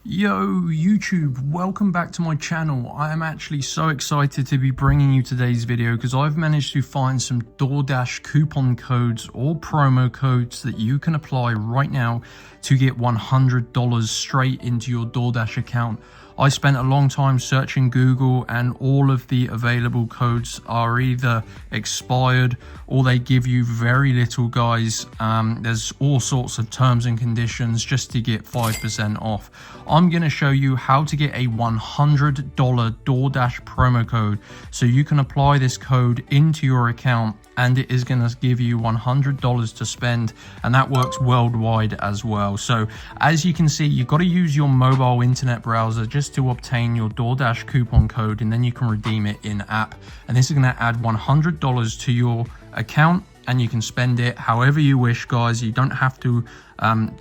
Yo YouTube, welcome back to my channel. I am actually so excited to be bringing you today's video because I've managed to find some Doordash coupon codes or promo codes that you can apply right now to get $100 straight into your Doordash account. I spent a long time searching Google and all of the available codes are either expired or they give you very little, guys. There's all sorts of terms and conditions just to get 5% off. I'm going to show you how to get a $100 Doordash promo code so you can apply this code into your account and it is going to give you $100 to spend, and that works worldwide as well. So as you can see, you've got to use your mobile internet browser just to obtain your Doordash coupon code, and then you can redeem it in app, and this is going to add $100 to your account and you can spend it however you wish, guys. You don't have to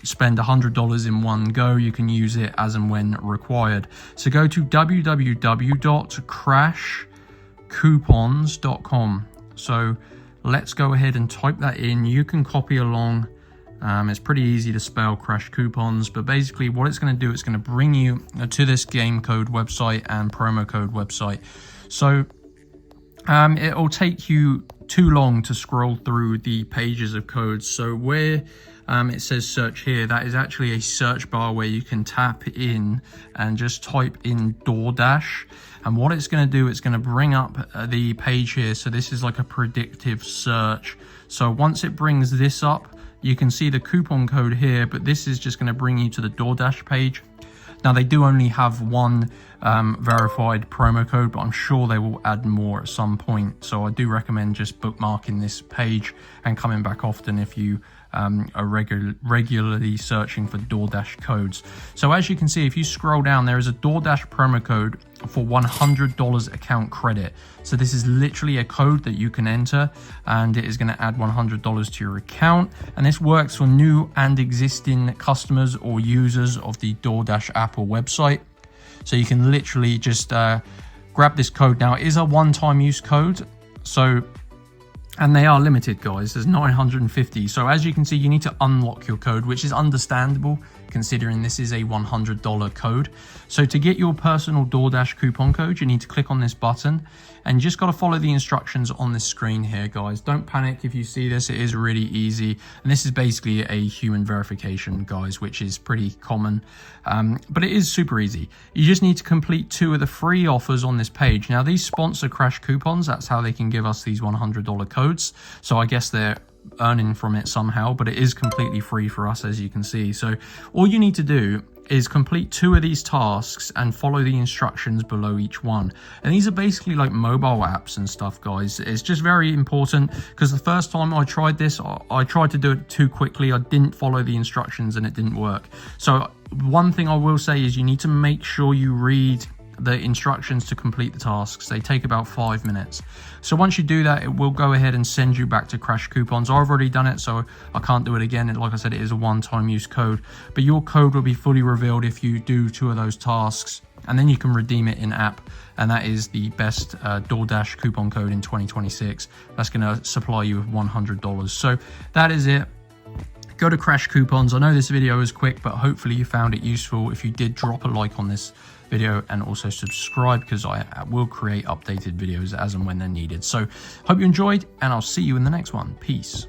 spend $100 in one go. You can use it as and when required. So go to www.crashcoupons.com. So let's go ahead and type that in. You can copy along. It's pretty easy to spell Crash Coupons, but basically what it's going to do, it's going to bring you to this game code website and promo code website. So it'll take you too long to scroll through the pages of codes. So where it says search here, that is actually a search bar where you can tap in and just type in Doordash. And what it's going to do, it's going to bring up the page here. So this is like a predictive search. So once it brings this up, you can see the coupon code here, but this is just going to bring you to the Doordash page. Now they do only have one verified promo code, but I'm sure they will add more at some point. So I do recommend just bookmarking this page and coming back often if you are regularly searching for Doordash codes. So as you can see, if you scroll down, there is a Doordash promo code for $100 account credit. So this is literally a code that you can enter and it is going to add $100 to your account. And this works for new and existing customers or users of the Doordash app or website. So you can literally just grab this code. Now it is a one-time use code. And they are limited, guys. There's 950. So as you can see, you need to unlock your code, which is understandable considering this is a $100 code. So to get your personal Doordash coupon code, you need to click on this button and you just got to follow the instructions on this screen here, guys. Don't panic if you see this. It is really easy. And this is basically a human verification, guys, which is pretty common. But it is super easy. You just need to complete 2 of the free offers on this page. Now, these sponsor Crash Coupons. That's how they can give us these $100 codes. So I guess they're earning from it somehow, but it is completely free for us, as you can see. So all you need to do is complete 2 of these tasks and follow the instructions below each one. And these are basically like mobile apps and stuff, guys. It's just very important because the first time I tried this, I tried to do it too quickly. I didn't follow the instructions and it didn't work. So one thing I will say is you need to make sure you read the instructions to complete the tasks. They take about 5 minutes. So once you do that, it will go ahead and send you back to Crash Coupons. I've already done it, so I can't do it again. And like I said, it is a one-time use code, but your code will be fully revealed if you do 2 of those tasks, and then you can redeem it in app. And that is the best Doordash coupon code in 2026. That's going to supply you with $100. So that is it. Go to Crash Coupons. I know this video is quick, but hopefully you found it useful. If you did, drop a like on this video and also subscribe because I will create updated videos as and when they're needed. So hope you enjoyed and I'll see you in the next one. Peace.